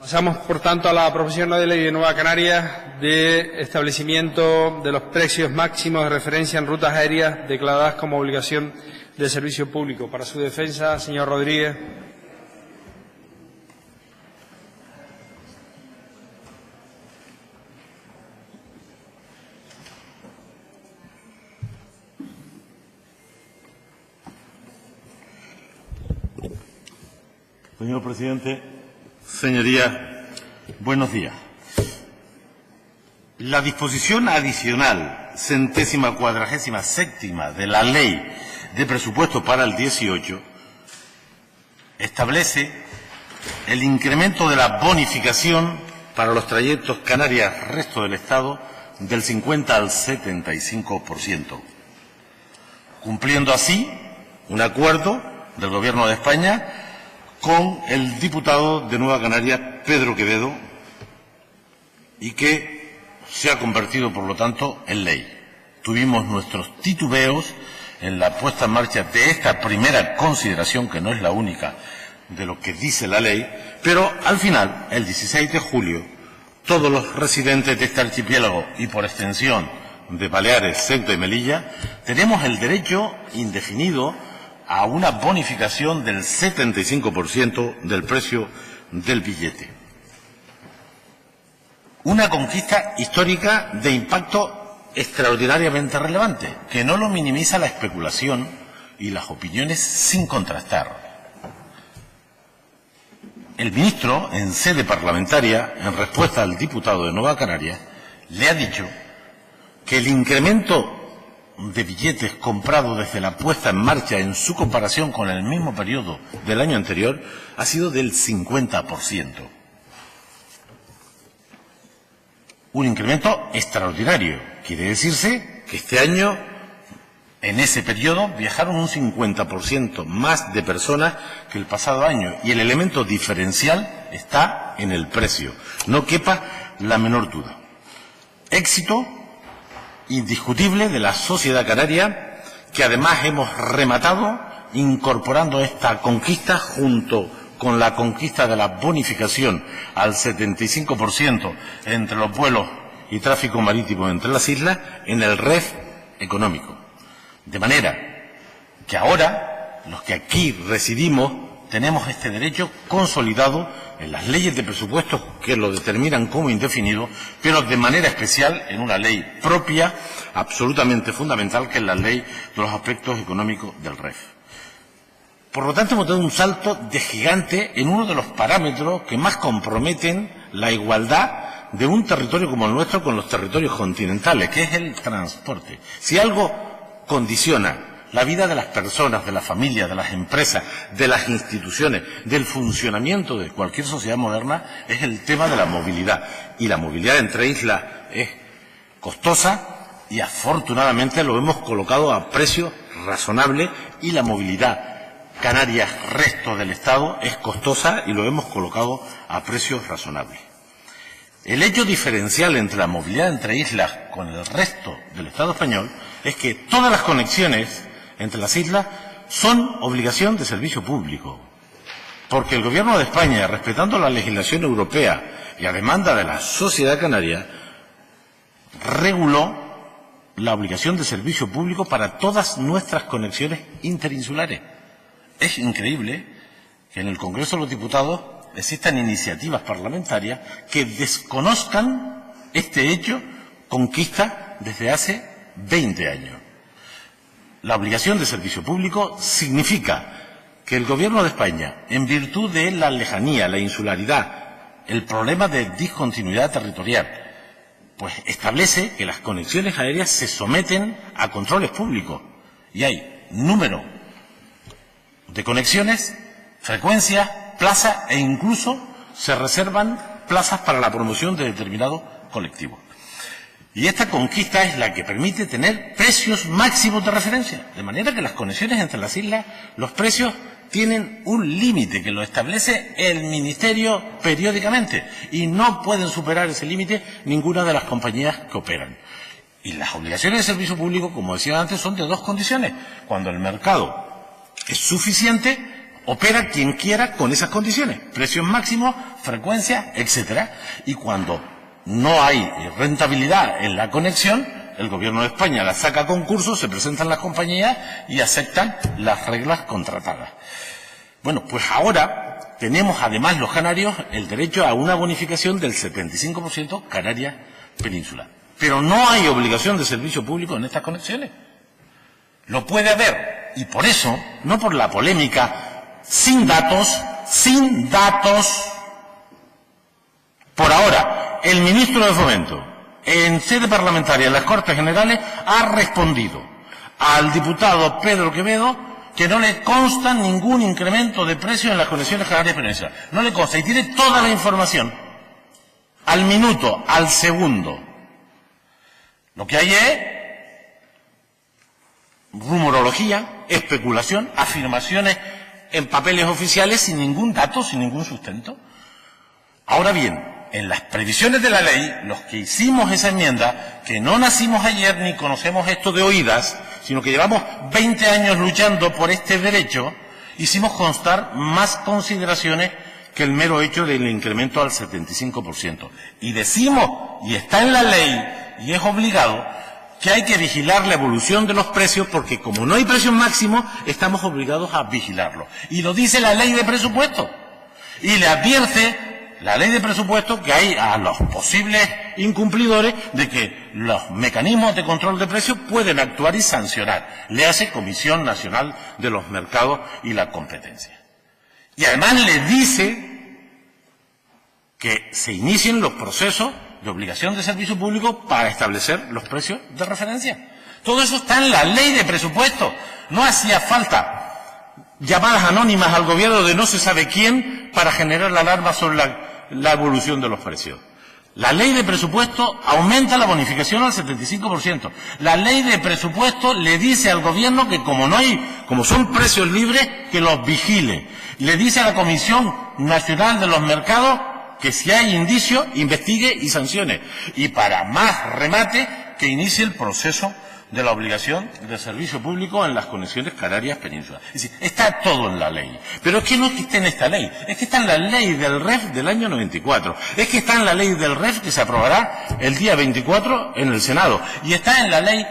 Pasamos, por tanto, a la proposición no de ley de Nueva Canarias de establecimiento de los precios máximos de referencia en rutas aéreas declaradas como obligación de servicio público. Para su defensa, señor Rodríguez. Señor presidente, señorías, buenos días. La disposición adicional 147ª de la Ley de Presupuesto para el 18 establece el incremento de la bonificación para los trayectos Canarias-resto del Estado del 50 al 75%, cumpliendo así un acuerdo del Gobierno de España con el diputado de Nueva Canarias, Pedro Quevedo, y que se ha convertido, por lo tanto, en ley. Tuvimos nuestros titubeos en la puesta en marcha de esta primera consideración, que no es la única de lo que dice la ley, pero al final, el 16 de julio, todos los residentes de este archipiélago y, por extensión, de Baleares, Ceuta y Melilla, tenemos el derecho indefinido a una bonificación del 75% del precio del billete. Una conquista histórica de impacto extraordinariamente relevante, que no lo minimiza la especulación y las opiniones sin contrastar. El ministro, en sede parlamentaria, en respuesta al diputado de Nueva Canarias, le ha dicho que el incremento de billetes comprados desde la puesta en marcha en su comparación con el mismo periodo del año anterior ha sido del 50%. Un incremento extraordinario. Quiere decirse que este año, en ese periodo, viajaron un 50% más de personas que el pasado año. Y el elemento diferencial está en el precio. No quepa la menor duda. Éxito indiscutible de la sociedad canaria, que además hemos rematado incorporando esta conquista junto con la conquista de la bonificación al 75% entre los vuelos y tráfico marítimo entre las islas en el REF económico. De manera que ahora, los que aquí residimos, tenemos este derecho consolidado en las leyes de presupuestos que lo determinan como indefinido, pero de manera especial en una ley propia, absolutamente fundamental, que es la ley de los aspectos económicos del REF. Por lo tanto, hemos dado un salto de gigante en uno de los parámetros que más comprometen la igualdad de un territorio como el nuestro con los territorios continentales, que es el transporte. Si algo condiciona la vida de las personas, de las familias, de las empresas, de las instituciones, del funcionamiento de cualquier sociedad moderna, es el tema de la movilidad. Y la movilidad entre islas es costosa y afortunadamente lo hemos colocado a precios razonables, y la movilidad Canarias-resto del Estado es costosa y lo hemos colocado a precios razonables. El hecho diferencial entre la movilidad entre islas con el resto del Estado español es que todas las conexiones entre las islas son obligación de servicio público, porque el Gobierno de España, respetando la legislación europea y a demanda de la sociedad canaria, reguló la obligación de servicio público para todas nuestras conexiones interinsulares. Es increíble que en el Congreso de los Diputados existan iniciativas parlamentarias que desconozcan este hecho conquista desde hace 20 años. La obligación de servicio público significa que el Gobierno de España, en virtud de la lejanía, la insularidad, el problema de discontinuidad territorial, pues establece que las conexiones aéreas se someten a controles públicos y hay número de conexiones, frecuencia, plaza e incluso se reservan plazas para la promoción de determinados colectivos. Y esta conquista es la que permite tener precios máximos de referencia, de manera que las conexiones entre las islas, los precios tienen un límite que lo establece el Ministerio periódicamente y no pueden superar ese límite ninguna de las compañías que operan. Y las obligaciones de servicio público, como decía antes, son de dos condiciones: cuando el mercado es suficiente opera quien quiera con esas condiciones, precios máximos, frecuencia, etcétera. Y cuando no hay rentabilidad en la conexión, el Gobierno de España la saca a concurso, se presentan las compañías y aceptan las reglas contratadas. Bueno, pues ahora tenemos además los canarios el derecho a una bonificación del 75% Canarias Península. Pero no hay obligación de servicio público en estas conexiones. Lo puede haber, y por eso, no por la polémica, sin datos, por ahora, el ministro de Fomento, en sede parlamentaria en las Cortes Generales, ha respondido al diputado Pedro Quevedo que no le consta ningún incremento de precios en las conexiones Canarias Península. No le consta, y tiene toda la información, al minuto, al segundo. Lo que hay es rumorología, especulación, afirmaciones en papeles oficiales sin ningún dato, sin ningún sustento. Ahora bien, en las previsiones de la ley, los que hicimos esa enmienda, que no nacimos ayer ni conocemos esto de oídas, sino que llevamos 20 años luchando por este derecho, hicimos constar más consideraciones que el mero hecho del incremento al 75%. Y decimos, y está en la ley, y es obligado, que hay que vigilar la evolución de los precios, porque como no hay precios máximos, estamos obligados a vigilarlo. Y lo dice la ley de presupuesto. Y le advierte la ley de presupuesto que hay a los posibles incumplidores de que los mecanismos de control de precios pueden actuar y sancionar. Le hace Comisión Nacional de los Mercados y la Competencia. Y además le dice que se inicien los procesos de obligación de servicio público para establecer los precios de referencia. Todo eso está en la ley de presupuesto. No hacía falta llamadas anónimas al gobierno de no se sabe quién para generar la alarma sobre la evolución de los precios. La ley de presupuesto aumenta la bonificación al 75%. La ley de presupuesto le dice al gobierno que como son precios libres, que los vigile. Le dice a la Comisión Nacional de los Mercados que si hay indicios, investigue y sancione. Y para más remate, que inicie el proceso de la obligación de servicio público en las conexiones Canarias Península. Es decir, está todo en la ley. Pero es que no es que esté en esta ley, es que está en la ley del REF del año 94. Es que está en la ley del REF que se aprobará el día 24 en el Senado. Y está en la ley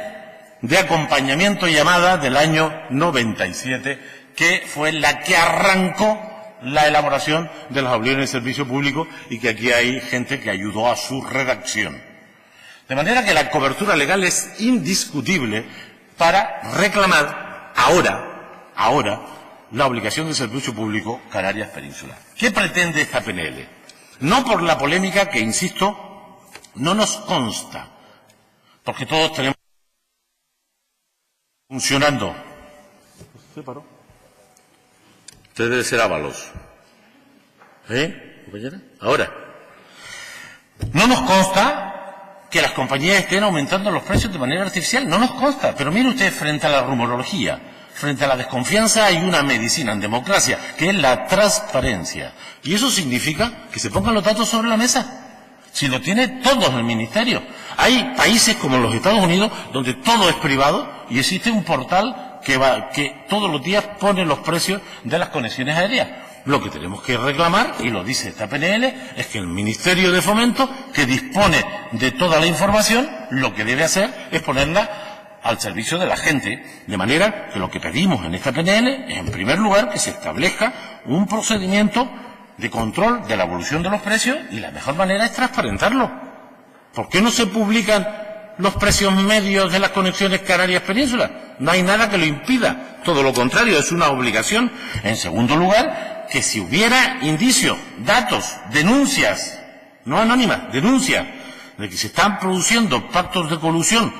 de acompañamiento llamada del año 97, que fue la que arrancó la elaboración de las obligaciones de servicio público y que aquí hay gente que ayudó a su redacción. De manera que la cobertura legal es indiscutible para reclamar ahora la obligación de servicio público Canarias Península. ¿Qué pretende esta PNL? No por la polémica que, insisto, no nos consta, porque todos tenemos funcionando. ¿Se paró? Usted debe ser Ábalos. ¿Compañera? Ahora. No nos consta que las compañías estén aumentando los precios de manera artificial. No nos consta. Pero mire usted, frente a la rumorología, frente a la desconfianza, hay una medicina en democracia, que es la transparencia. Y eso significa que se pongan los datos sobre la mesa. Si lo tiene todo el Ministerio. Hay países como los Estados Unidos, donde todo es privado, y existe un portal que todos los días pone los precios de las conexiones aéreas. Lo que tenemos que reclamar, y lo dice esta PNL, es que el Ministerio de Fomento, que dispone de toda la información, lo que debe hacer es ponerla al servicio de la gente. De manera que lo que pedimos en esta PNL es, en primer lugar, que se establezca un procedimiento de control de la evolución de los precios, y la mejor manera es transparentarlo. ¿Por qué no se publican los precios medios de las conexiones Canarias Península? No hay nada que lo impida. Todo lo contrario, es una obligación. En segundo lugar, que si hubiera indicios, datos, denuncias, no anónimas, denuncias, de que se están produciendo pactos de colusión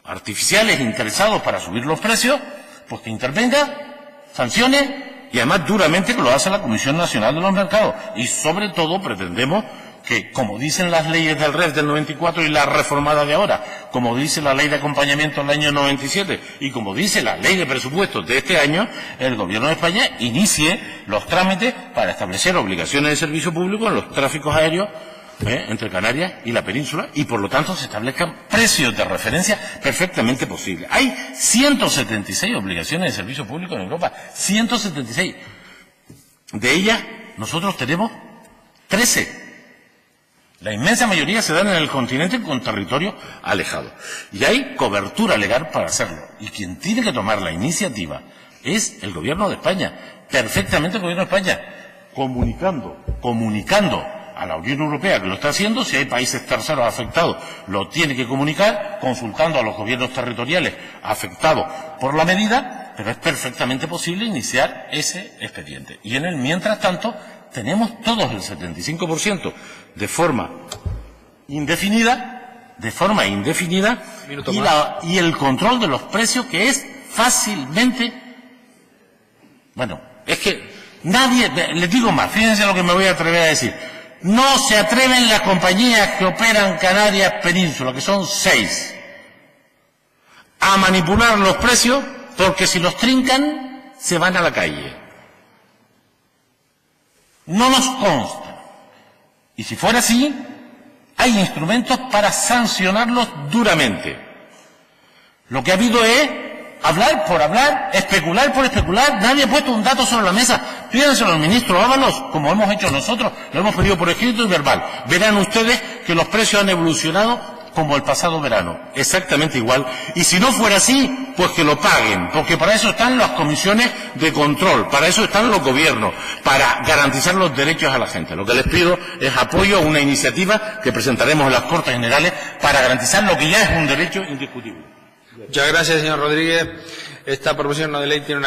artificiales interesados para subir los precios, pues que intervenga, sancione, y además duramente, que lo hace la Comisión Nacional de los Mercados. Y sobre todo pretendemos que, como dicen las leyes del REF del 94 y la reformada de ahora, como dice la ley de acompañamiento del año 97 y como dice la ley de presupuestos de este año, el Gobierno de España inicie los trámites para establecer obligaciones de servicio público en los tráficos aéreos entre Canarias y la península, y por lo tanto se establezcan precios de referencia perfectamente posibles. Hay 176 obligaciones de servicio público en Europa, 176. De ellas, nosotros tenemos 13. La inmensa mayoría se dan en el continente con territorios alejados. Y hay cobertura legal para hacerlo. Y quien tiene que tomar la iniciativa es el Gobierno de España. Perfectamente el Gobierno de España. Comunicando a la Unión Europea que lo está haciendo. Si hay países terceros afectados, lo tiene que comunicar, consultando a los gobiernos territoriales afectados por la medida, pero es perfectamente posible iniciar ese expediente. Y en el mientras tanto, tenemos todos el 75% de forma indefinida, y el control de los precios, que es fácilmente, bueno, es que nadie, les digo más, fíjense lo que me voy a atrever a decir, no se atreven las compañías que operan Canarias Península, que son 6, a manipular los precios, porque si los trincan, se van a la calle. No nos consta. Y si fuera así, hay instrumentos para sancionarlos duramente. Lo que ha habido es hablar por hablar, especular por especular. Nadie ha puesto un dato sobre la mesa. Pídanselo al ministro Ábalos, como hemos hecho nosotros, lo hemos pedido por escrito y verbal. Verán ustedes que los precios han evolucionado como el pasado verano, exactamente igual. Y si no fuera así, pues que lo paguen, porque para eso están las comisiones de control, para eso están los gobiernos, para garantizar los derechos a la gente. Lo que les pido es apoyo a una iniciativa que presentaremos en las Cortes Generales para garantizar lo que ya es un derecho indiscutible. Muchas gracias, señor Rodríguez. Esta proposición no de ley tiene una